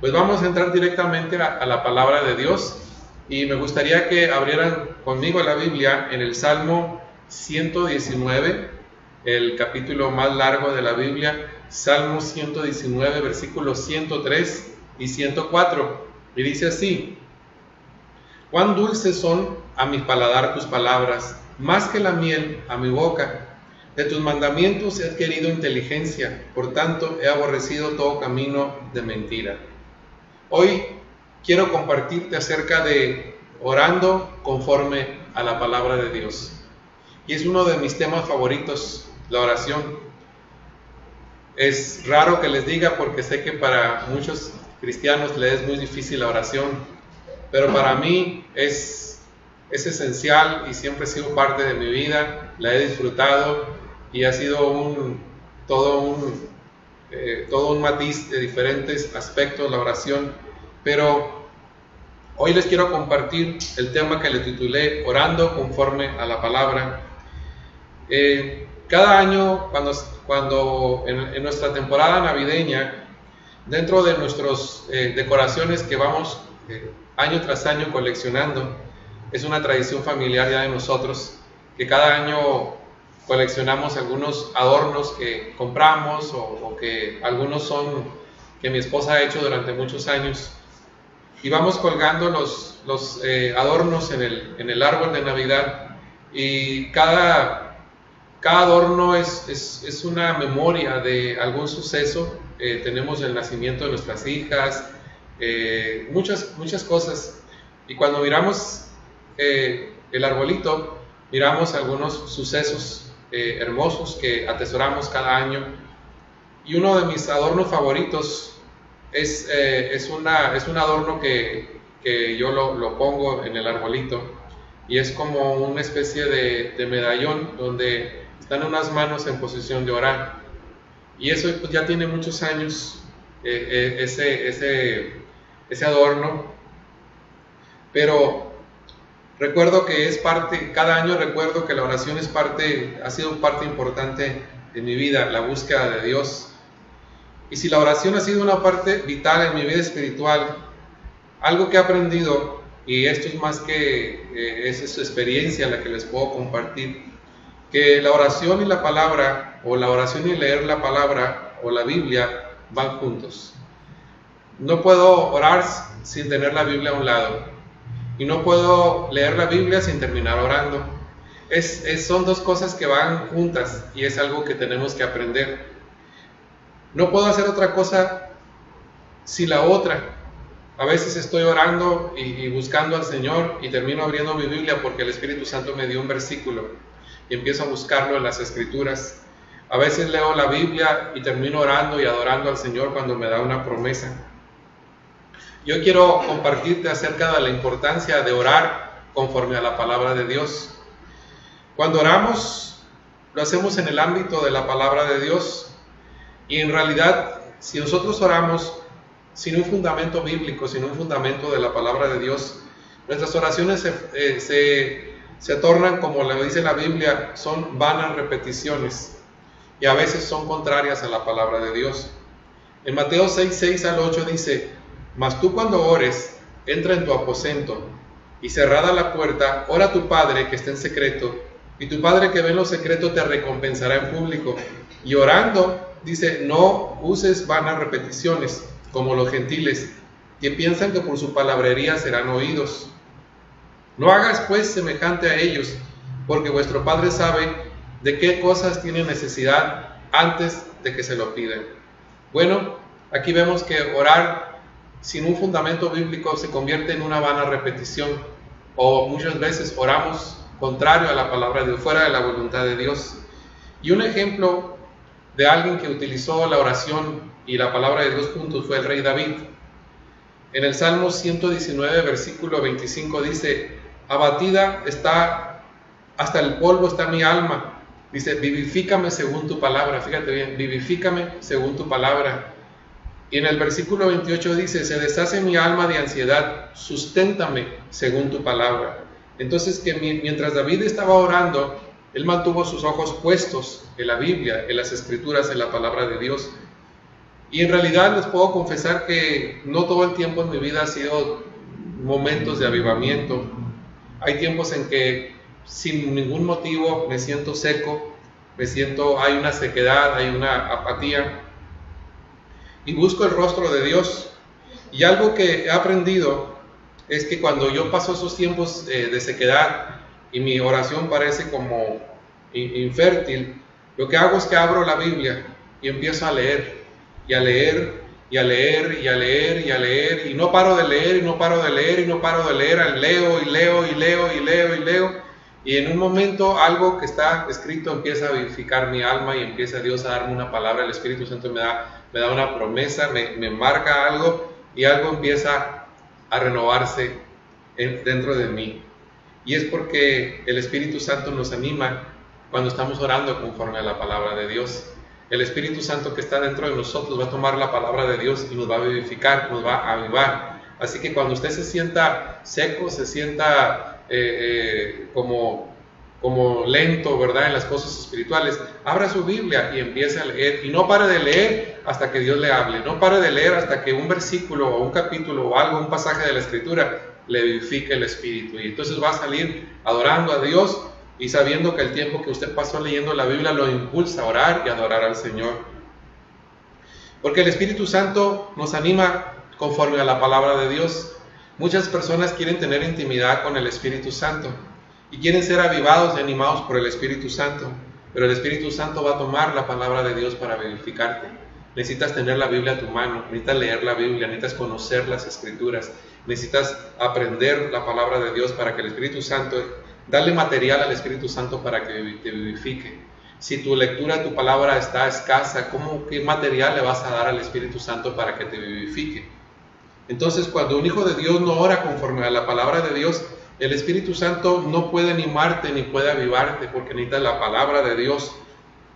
Pues vamos a entrar directamente a la palabra de Dios y me gustaría que abrieran conmigo la Biblia en el Salmo 119, el capítulo más largo de la Biblia, Salmo 119, versículos 103 y 104. Y dice así: cuán dulces son a mi paladar tus palabras, más que la miel a mi boca. De tus mandamientos he adquirido inteligencia, por tanto he aborrecido todo camino de mentira. Hoy quiero compartirte acerca de orando conforme a la palabra de Dios. Y es uno de mis temas favoritos, la oración. Es raro que les diga porque sé que para muchos cristianos les es muy difícil la oración, pero para mí es esencial y siempre ha sido parte de mi vida, la he disfrutado y ha sido todo un matiz de diferentes aspectos la oración. Pero hoy les quiero compartir el tema que le titulé Orando conforme a la palabra. Cada año, cuando en nuestra temporada navideña, dentro de nuestras decoraciones que vamos año tras año coleccionando, es una tradición familiar ya de nosotros, que cada año coleccionamos algunos adornos que compramos o que algunos son que mi esposa ha hecho durante muchos años. Y vamos colgando los adornos en el árbol de Navidad, y cada adorno es una memoria de algún suceso. Tenemos el nacimiento de nuestras hijas, muchas cosas. Y cuando miramos el arbolito, miramos algunos sucesos hermosos que atesoramos cada año. Y uno de mis adornos favoritos es un adorno que yo lo pongo en el arbolito, y es como una especie de medallón donde están unas manos en posición de orar. Y eso pues, ya tiene muchos años, ese adorno, pero recuerdo que cada año recuerdo que la oración ha sido parte importante de mi vida, la búsqueda de Dios. Y si la oración ha sido una parte vital en mi vida espiritual, algo que he aprendido, y esto es más que es su experiencia la que les puedo compartir, que la oración y la palabra, o la oración y leer la palabra o la Biblia van juntos. No puedo orar sin tener la Biblia a un lado, y no puedo leer la Biblia sin terminar orando. Son dos cosas que van juntas, y es algo que tenemos que aprender. No puedo hacer otra cosa sin la otra. A veces estoy orando y buscando al Señor y termino abriendo mi Biblia porque el Espíritu Santo me dio un versículo y empiezo a buscarlo en las Escrituras. A veces leo la Biblia y termino orando y adorando al Señor cuando me da una promesa. Yo quiero compartirte acerca de la importancia de orar conforme a la palabra de Dios. Cuando oramos, lo hacemos en el ámbito de la palabra de Dios. Y en realidad, si nosotros oramos sin un fundamento bíblico, sin un fundamento de la palabra de Dios, nuestras oraciones se tornan, como le dice la Biblia, son vanas repeticiones, y a veces son contrarias a la palabra de Dios. En Mateo 6 al 8 dice: mas tú cuando ores, entra en tu aposento, y cerrada la puerta, ora a tu Padre que está en secreto, y tu Padre que ve en lo secreto te recompensará en público. Y orando, dice, no uses vanas repeticiones, como los gentiles, que piensan que por su palabrería serán oídos. No hagas pues semejante a ellos, porque vuestro Padre sabe de qué cosas tienen necesidad antes de que se lo pidan. Bueno, aquí vemos que orar sin un fundamento bíblico se convierte en una vana repetición, o muchas veces oramos contrario a la palabra de Dios, fuera de la voluntad de Dios. Y un ejemplo de alguien que utilizó la oración y la palabra de Dios juntos fue el rey David. En el Salmo 119, versículo 25 dice: abatida está, hasta el polvo está mi alma. Dice, vivifícame según tu palabra. Fíjate bien, vivifícame según tu palabra. Y en el versículo 28 dice: se deshace mi alma de ansiedad, susténtame según tu palabra. Entonces, que mientras David estaba orando, él mantuvo sus ojos puestos en la Biblia, en las Escrituras, en la palabra de Dios. Y en realidad les puedo confesar que no todo el tiempo en mi vida ha sido momentos de avivamiento. Hay tiempos en que sin ningún motivo me siento seco, hay una sequedad, hay una apatía, y busco el rostro de Dios. Y algo que he aprendido es que cuando yo paso esos tiempos de sequedad y mi oración parece como infértil, lo que hago es que abro la Biblia y empiezo a leer, y a leer, y a leer, y a leer, y a leer, y no paro de leer, y no paro de leer, y no paro de leer, leo, y leo, y leo, y leo, y leo, y en un momento algo que está escrito empieza a vivificar mi alma, y empieza Dios a darme una palabra, el Espíritu Santo me da una promesa, me marca algo, y algo empieza a renovarse dentro de mí. Y es porque el Espíritu Santo nos anima cuando estamos orando conforme a la palabra de Dios. El Espíritu Santo que está dentro de nosotros va a tomar la palabra de Dios y nos va a vivificar, nos va a avivar. Así que cuando usted se sienta seco, se sienta como lento, ¿verdad?, en las cosas espirituales, abra su Biblia y empiece a leer. Y no pare de leer hasta que Dios le hable. No pare de leer hasta que un versículo o un capítulo o algo, un pasaje de la Escritura, le vivifique el Espíritu. Y entonces va a salir adorando a Dios y sabiendo que el tiempo que usted pasó leyendo la Biblia lo impulsa a orar y adorar al Señor. Porque el Espíritu Santo nos anima conforme a la palabra de Dios. Muchas personas quieren tener intimidad con el Espíritu Santo y quieren ser avivados y animados por el Espíritu Santo, pero el Espíritu Santo va a tomar la palabra de Dios para vivificarte. Necesitas tener la Biblia a tu mano, necesitas leer la Biblia, necesitas conocer las Escrituras, necesitas aprender la palabra de Dios para que el Espíritu Santo, darle material al Espíritu Santo para que te vivifique. Si tu lectura, tu palabra está escasa, ¿qué material le vas a dar al Espíritu Santo para que te vivifique? Entonces, cuando un hijo de Dios no ora conforme a la palabra de Dios, el Espíritu Santo no puede animarte ni puede avivarte, porque necesitas la palabra de Dios.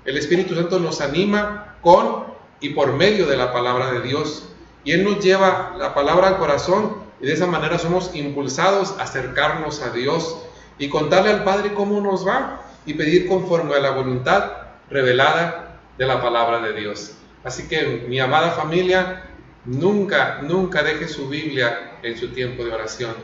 El Espíritu Santo nos anima con y por medio de la palabra de Dios, y Él nos lleva la palabra al corazón, y de esa manera somos impulsados a acercarnos a Dios y contarle al Padre cómo nos va y pedir conforme a la voluntad revelada de la palabra de Dios. Así que, mi amada familia, nunca deje su Biblia en su tiempo de oración.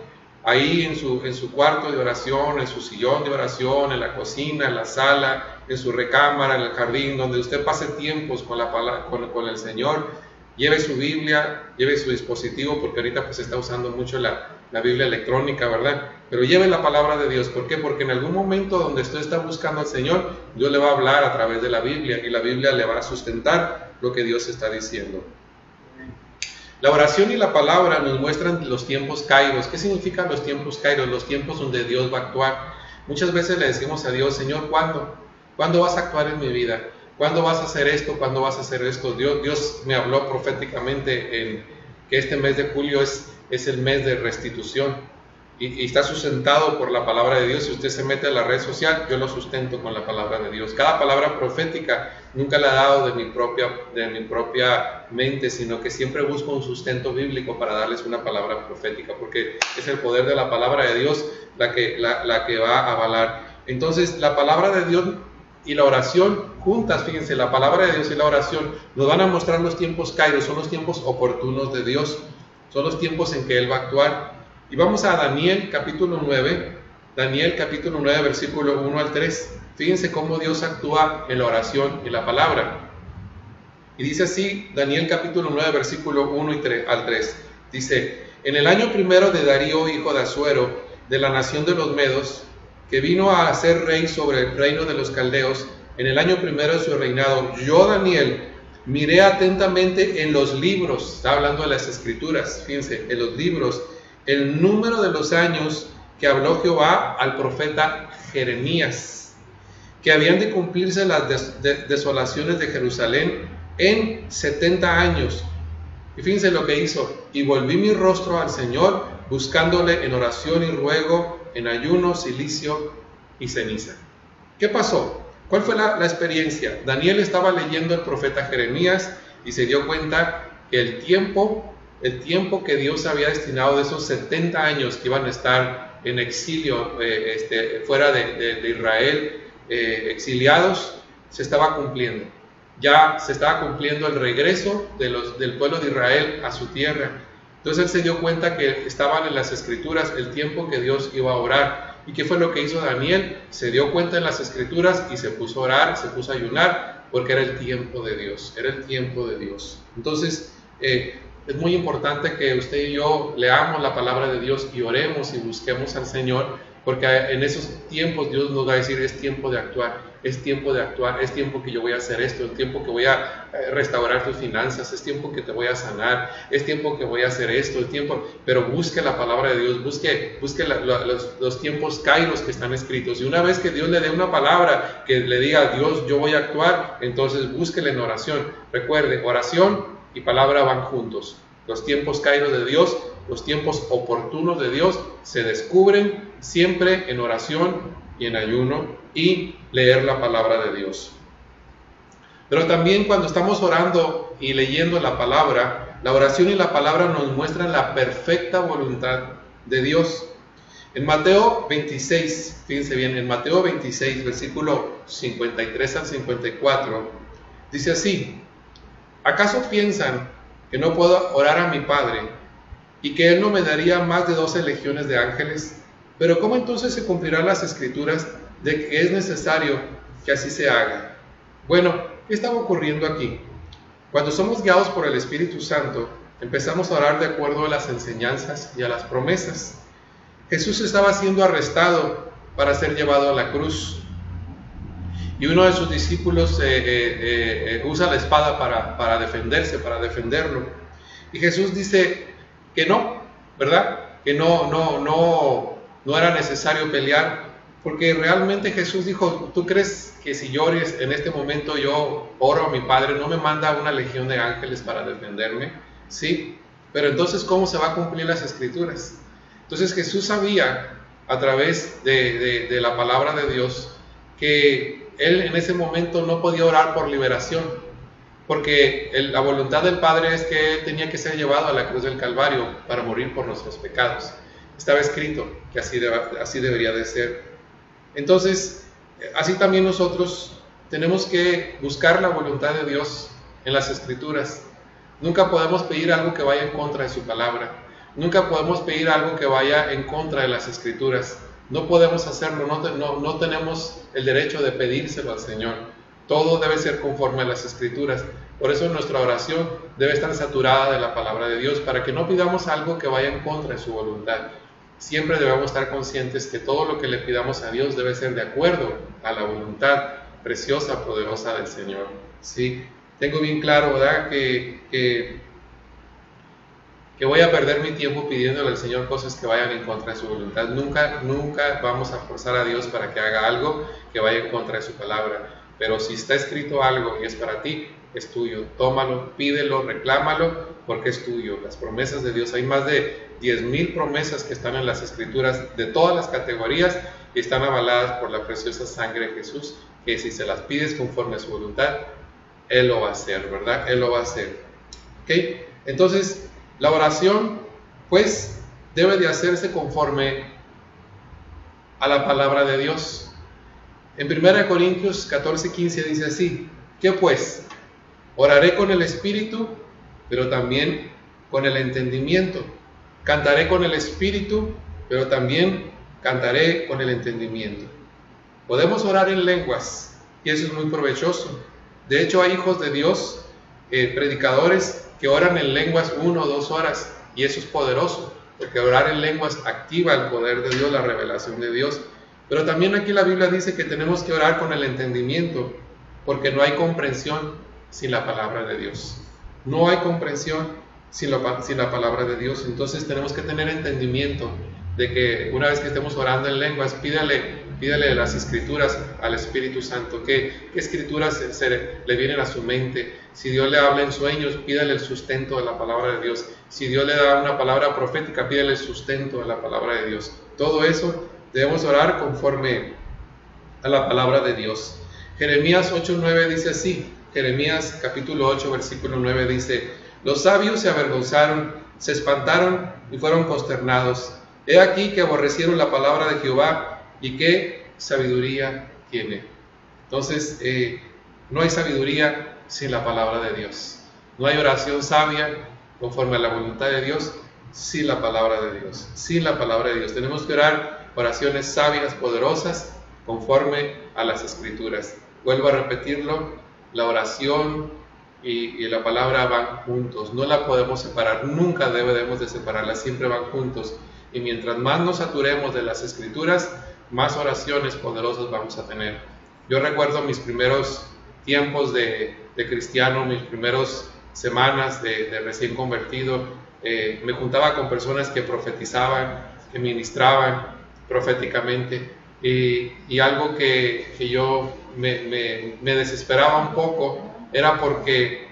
Ahí en su cuarto de oración, en su sillón de oración, en la cocina, en la sala, en su recámara, en el jardín, donde usted pase tiempos con el Señor, lleve su Biblia, lleve su dispositivo, porque ahorita pues se está usando mucho la Biblia electrónica, ¿verdad? Pero lleve la palabra de Dios. ¿Por qué? Porque en algún momento donde usted está buscando al Señor, Dios le va a hablar a través de la Biblia, y la Biblia le va a sustentar lo que Dios está diciendo. La oración y la palabra nos muestran los tiempos kairos. ¿Qué significan los tiempos kairos? Los tiempos donde Dios va a actuar. Muchas veces le decimos a Dios: Señor, ¿cuándo? ¿Cuándo vas a actuar en mi vida? ¿Cuándo vas a hacer esto? ¿Cuándo vas a hacer esto? Dios me habló proféticamente en que este mes de julio es el mes de restitución. Y está sustentado por la palabra de Dios. Si usted se mete a la red social, yo lo sustento con la palabra de Dios. Cada palabra profética nunca la he dado de mi propia mente, sino que siempre busco un sustento bíblico para darles una palabra profética, porque es el poder de la palabra de Dios la que va a avalar. Entonces, la palabra de Dios y la oración juntas, fíjense, la palabra de Dios y la oración nos van a mostrar los tiempos kairos, son los tiempos oportunos de Dios, son los tiempos en que Él va a actuar. Y vamos a Daniel capítulo 9, versículo 1 al 3. Fíjense cómo Dios actúa en la oración y la palabra. Y dice así, Daniel capítulo 9, versículo 1 al 3. Dice: en el año primero de Darío, hijo de Asuero, de la nación de los Medos, que vino a ser rey sobre el reino de los caldeos, en el año primero de su reinado, yo, Daniel, miré atentamente en los libros, está hablando de las Escrituras, fíjense, en los libros, el número de los años que habló Jehová al profeta Jeremías, que habían de cumplirse las desolaciones de Jerusalén en 70 años. Y fíjense lo que hizo: y volví mi rostro al Señor, buscándole en oración y ruego, en ayuno, cilicio y ceniza. ¿Qué pasó? ¿Cuál fue la experiencia? Daniel estaba leyendo el profeta Jeremías y se dio cuenta que el tiempo que Dios había destinado de esos 70 años que iban a estar en exilio, fuera de Israel, exiliados, se estaba cumpliendo. ya se estaba cumpliendo el regreso del pueblo de Israel a su tierra. Entonces él se dio cuenta que estaban en las Escrituras el tiempo que Dios iba a orar. ¿Y qué fue lo que hizo Daniel? Se dio cuenta en las Escrituras y se puso a orar, se puso a ayunar, porque era el tiempo de Dios, era el tiempo de Dios. Entonces, es muy importante que usted y yo leamos la palabra de Dios y oremos y busquemos al Señor, porque en esos tiempos Dios nos va a decir: es tiempo de actuar, es tiempo de actuar, es tiempo que yo voy a hacer esto, es tiempo que voy a restaurar tus finanzas, es tiempo que te voy a sanar, es tiempo que voy a hacer esto, es tiempo. Pero busque la palabra de Dios, busque los tiempos kairos que están escritos, y una vez que Dios le dé una palabra que le diga: Dios, yo voy a actuar, entonces búsquela en oración. Recuerde, oración y palabra van juntos. Los tiempos kairos de Dios, los tiempos oportunos de Dios se descubren siempre en oración y en ayuno y leer la palabra de Dios. Pero también cuando estamos orando y leyendo la palabra, la oración y la palabra nos muestran la perfecta voluntad de Dios. En Mateo 26, fíjense bien, en Mateo 26, versículo 53 al 54, dice así: ¿acaso piensan que no puedo orar a mi Padre y que Él no me daría más de 12 legiones de ángeles? Pero ¿cómo entonces se cumplirán las Escrituras de que es necesario que así se haga? Bueno, ¿qué estaba ocurriendo aquí? Cuando somos guiados por el Espíritu Santo, empezamos a orar de acuerdo a las enseñanzas y a las promesas. Jesús estaba siendo arrestado para ser llevado a la cruz, y uno de sus discípulos usa la espada para defenderse, para defenderlo. Y Jesús dice que no, ¿verdad? Que no era necesario pelear, porque realmente Jesús dijo: ¿tú crees que si yo en este momento yo oro a mi Padre, no me manda una legión de ángeles para defenderme? Sí, pero entonces ¿cómo se va a cumplir las Escrituras? Entonces Jesús sabía, a través de la palabra de Dios, que Él en ese momento no podía orar por liberación, porque la voluntad del Padre es que Él tenía que ser llevado a la cruz del Calvario para morir por nuestros pecados. Estaba escrito que así debería de ser. Entonces, así también nosotros tenemos que buscar la voluntad de Dios en las Escrituras. Nunca podemos pedir algo que vaya en contra de su palabra. Nunca podemos pedir algo que vaya en contra de las Escrituras. No podemos hacerlo, no tenemos el derecho de pedírselo al Señor. Todo debe ser conforme a las Escrituras. Por eso nuestra oración debe estar saturada de la palabra de Dios, para que no pidamos algo que vaya en contra de su voluntad. Siempre debemos estar conscientes que todo lo que le pidamos a Dios debe ser de acuerdo a la voluntad preciosa, poderosa del Señor. ¿Sí? Tengo bien claro, ¿verdad?, que voy a perder mi tiempo pidiéndole al Señor cosas que vayan en contra de su voluntad. Nunca vamos a forzar a Dios para que haga algo que vaya en contra de su palabra. Pero si está escrito algo y es para ti, es tuyo. Tómalo, pídelo, reclámalo, porque es tuyo. Las promesas de Dios, hay más de 10,000 promesas que están en las Escrituras de todas las categorías y están avaladas por la preciosa sangre de Jesús, que si se las pides conforme a su voluntad, Él lo va a hacer, ¿verdad? Él lo va a hacer. ¿Ok? Entonces, la oración, pues, debe de hacerse conforme a la palabra de Dios. En 1 Corintios 14:15 dice así: ¿qué pues? Oraré con el espíritu, pero también con el entendimiento. Cantaré con el espíritu, pero también cantaré con el entendimiento. Podemos orar en lenguas, y eso es muy provechoso. De hecho, hay hijos de Dios, predicadores, que oran en lenguas 1 o 2 horas, y eso es poderoso, porque orar en lenguas activa el poder de Dios, la revelación de Dios. Pero también aquí la Biblia dice que tenemos que orar con el entendimiento, porque no hay comprensión sin la palabra de Dios. No hay comprensión sin la palabra de Dios. Entonces tenemos que tener entendimiento de que una vez que estemos orando en lenguas, pídale las Escrituras al Espíritu Santo. ¿Qué escrituras le vienen a su mente? Si Dios le habla en sueños, pídale el sustento de la palabra de Dios. Si Dios le da una palabra profética, pídale el sustento de la palabra de Dios. Todo eso debemos orar conforme a la palabra de Dios. Jeremías 8:9 dice así. Jeremías capítulo 8, versículo 9 dice: los sabios se avergonzaron, se espantaron y fueron consternados. He aquí que aborrecieron la palabra de Jehová, y qué sabiduría tiene. Entonces, No hay sabiduría sin la palabra de Dios. No hay oración sabia conforme a la voluntad de Dios sin la palabra de Dios. Sin la palabra de Dios. Tenemos que orar oraciones sabias, poderosas, conforme a las Escrituras. Vuelvo a repetirlo, la oración y la palabra van juntos. No la podemos separar, nunca debemos de separarlas, siempre van juntos. Y mientras más nos saturemos de las Escrituras, más oraciones poderosas vamos a tener. Yo recuerdo mis primeros tiempos de cristiano, mis primeras semanas de recién convertido, me juntaba con personas que profetizaban, que ministraban proféticamente, y algo que yo me desesperaba un poco era porque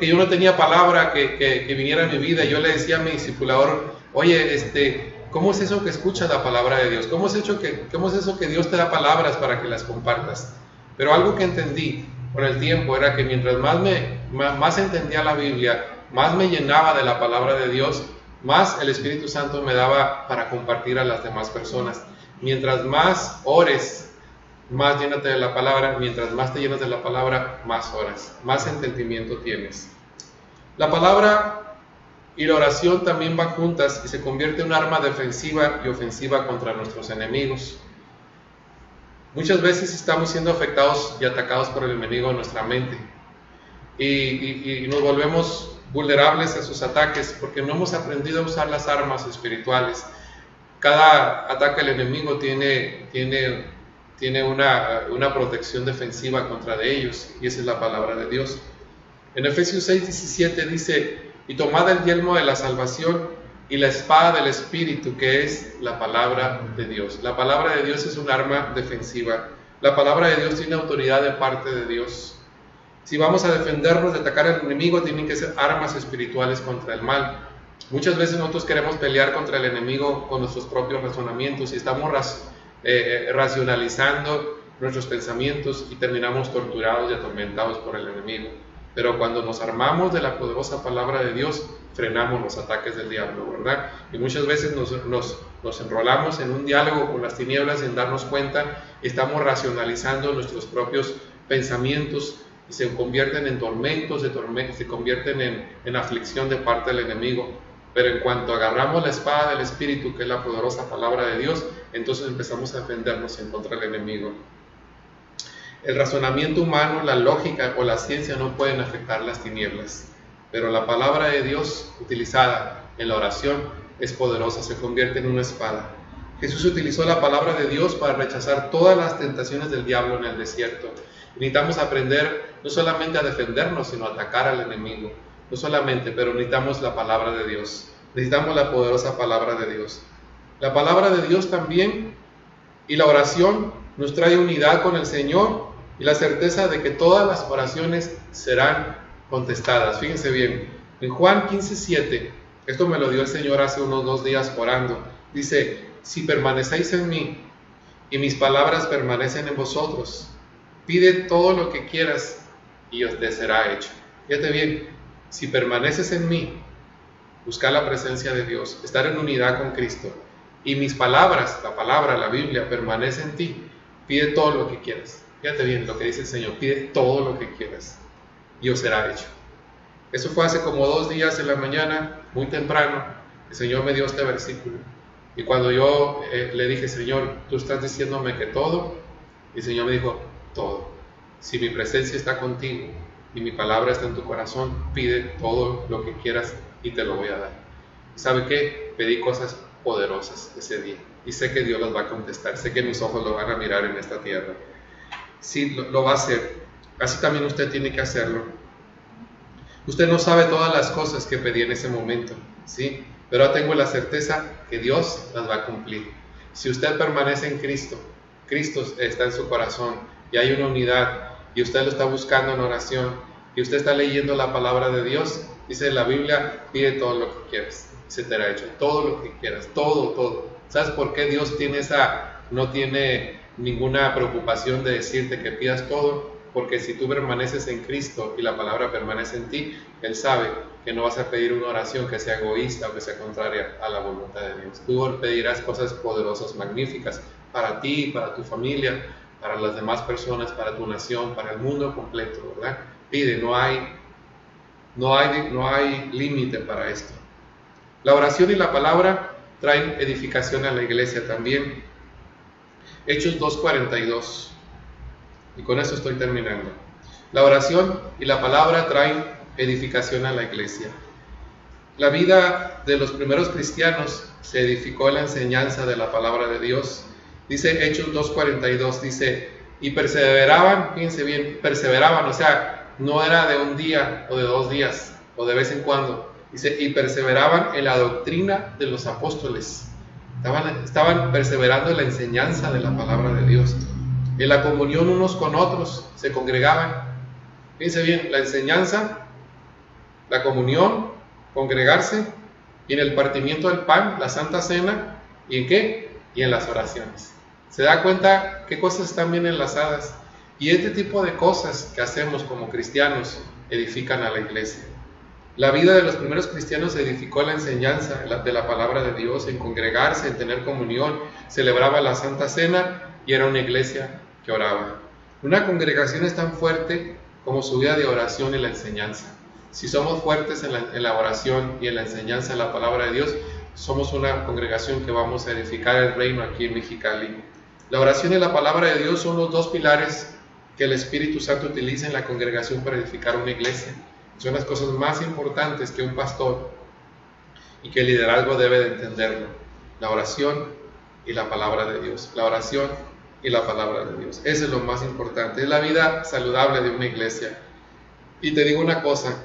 yo no tenía palabra que viniera a mi vida. Yo le decía a mi discipulador: oye, ¿cómo es eso que escuchas la palabra de Dios? ¿Cómo es eso que Dios te da palabras para que las compartas? Pero algo que entendí con el tiempo era que mientras más entendía la Biblia, más me llenaba de la palabra de Dios, más el Espíritu Santo me daba para compartir a las demás personas. Mientras más ores, más llénate de la palabra. Mientras más te llenas de la palabra, más oras, más entendimiento tienes. La palabra y la oración también van juntas y se convierte en un arma defensiva y ofensiva contra nuestros enemigos. Muchas veces estamos siendo afectados y atacados por el enemigo en nuestra mente y nos volvemos vulnerables a sus ataques porque no hemos aprendido a usar las armas espirituales. Cada ataque del enemigo tiene una protección defensiva contra de ellos, y esa es la palabra de Dios. En Efesios 6:17 dice: y tomad el yelmo de la salvación y la espada del Espíritu, que es la palabra de Dios. La palabra de Dios es un arma defensiva. La palabra de Dios tiene autoridad de parte de Dios. Si vamos a defendernos de atacar al enemigo, tienen que ser armas espirituales contra el mal. Muchas veces nosotros queremos pelear contra el enemigo con nuestros propios razonamientos y estamos racionalizando nuestros pensamientos y terminamos torturados y atormentados por el enemigo. Pero cuando nos armamos de la poderosa palabra de Dios, frenamos los ataques del diablo, ¿verdad? Y muchas veces nos enrolamos en un diálogo con las tinieblas sin darnos cuenta, y estamos racionalizando nuestros propios pensamientos y se convierten en tormentos, se convierten en aflicción de parte del enemigo. Pero en cuanto agarramos la espada del Espíritu, que es la poderosa palabra de Dios, entonces empezamos a defendernos en contra del enemigo. El razonamiento humano, la lógica o la ciencia no pueden afectar las tinieblas, pero la palabra de Dios utilizada en la oración es poderosa, se convierte en una espada. Jesús utilizó la palabra de Dios para rechazar todas las tentaciones del diablo en el desierto. Necesitamos aprender no solamente a defendernos, sino a atacar al enemigo. No solamente, pero necesitamos la palabra de Dios. Necesitamos la poderosa palabra de Dios. La palabra de Dios también y la oración nos trae unidad con el Señor y la certeza de que todas las oraciones serán contestadas. Fíjense bien, en Juan 15:7, esto me lo dio el Señor hace unos 2 días orando, dice: si permanecéis en mí y mis palabras permanecen en vosotros, pide todo lo que quieras y os te será hecho. Fíjate bien, si permaneces en mí, buscar la presencia de Dios, estar en unidad con Cristo, y mis palabras, la palabra, la Biblia, permanece en ti, pide todo lo que quieras. Fíjate bien lo que dice el Señor: pide todo lo que quieras y os será hecho. Eso fue hace como 2 días en la mañana, muy temprano. El Señor me dio este versículo, y cuando yo le dije: Señor, tú estás diciéndome que todo, y el Señor me dijo: todo. Si mi presencia está contigo y mi palabra está en tu corazón, pide todo lo que quieras y te lo voy a dar. ¿Sabe qué? Pedí cosas poderosas ese día y sé que Dios las va a contestar, sé que mis ojos lo van a mirar en esta tierra. Sí, lo va a hacer. Así también usted tiene que hacerlo. Usted no sabe todas las cosas que pedí en ese momento, ¿sí? Pero tengo la certeza que Dios las va a cumplir. Si usted permanece en Cristo, Cristo está en su corazón y hay una unidad, y usted lo está buscando en oración, y usted está leyendo la palabra de Dios, dice la Biblia: pide todo lo que quieras, se te hará hecho, todo lo que quieras, todo. ¿Sabes por qué Dios no tiene ninguna preocupación de decirte que pidas todo? Porque si tú permaneces en Cristo y la palabra permanece en ti, Él sabe que no vas a pedir una oración que sea egoísta o que sea contraria a la voluntad de Dios. Tú pedirás cosas poderosas, magníficas, para ti, para tu familia, para las demás personas, para tu nación, para el mundo completo, ¿verdad? Pide, no hay límite para esto. La oración y la palabra traen edificación a la iglesia también. Hechos 2:42. Y con eso estoy terminando. La oración y la palabra traen edificación a la iglesia. La vida de los primeros cristianos se edificó en la enseñanza de la palabra de Dios. Dice Hechos 2:42, dice, y perseveraban, fíjense bien, perseveraban, o sea, no era de un día o de 2 días o de vez en cuando. Dice, y perseveraban en la doctrina de los apóstoles. Estaban perseverando en la enseñanza de la palabra de Dios. En la comunión unos con otros, se congregaban. Fíjense bien, la enseñanza, la comunión, congregarse, y en el partimiento del pan, la Santa Cena, ¿y en qué? Y en las oraciones. ¿Se da cuenta qué cosas están bien enlazadas? Y este tipo de cosas que hacemos como cristianos edifican a la iglesia. La vida de los primeros cristianos se edificó en la enseñanza de la palabra de Dios, en congregarse, en tener comunión, celebraba la Santa Cena y era una iglesia que oraba. Una congregación es tan fuerte como su vida de oración y la enseñanza. Si somos fuertes en la oración y en la enseñanza de la palabra de Dios, somos una congregación que vamos a edificar el reino aquí en Mexicali. La oración y la palabra de Dios son los 2 pilares que el Espíritu Santo utiliza en la congregación para edificar una iglesia. Son las cosas más importantes que un pastor y que el liderazgo debe de entenderlo. La oración y la palabra de Dios. La oración y la palabra de Dios. Eso es lo más importante. Es la vida saludable de una iglesia. Y te digo una cosa.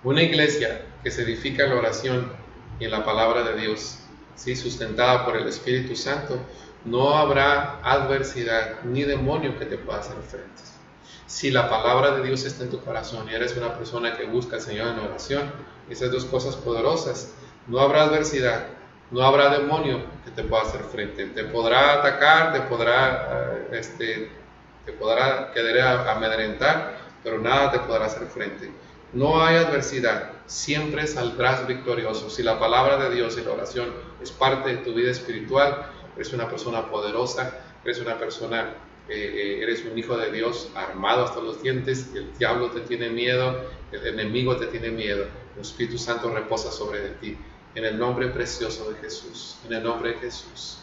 Una iglesia que se edifica en la oración y en la palabra de Dios, ¿sí? Sustentada por el Espíritu Santo, no habrá adversidad ni demonio que te pueda hacer frente. Si la palabra de Dios está en tu corazón y eres una persona que busca al Señor en oración, esas 2 cosas poderosas, no habrá adversidad, no habrá demonio que te pueda hacer frente. Te podrá atacar, te podrá querer amedrentar, pero nada te podrá hacer frente. No hay adversidad, siempre saldrás victorioso. Si la palabra de Dios y la oración es parte de tu vida espiritual, eres una persona poderosa, eres una persona, eres un hijo de Dios armado hasta los dientes, el diablo te tiene miedo, el enemigo te tiene miedo, el Espíritu Santo reposa sobre de ti. En el nombre precioso de Jesús, en el nombre de Jesús.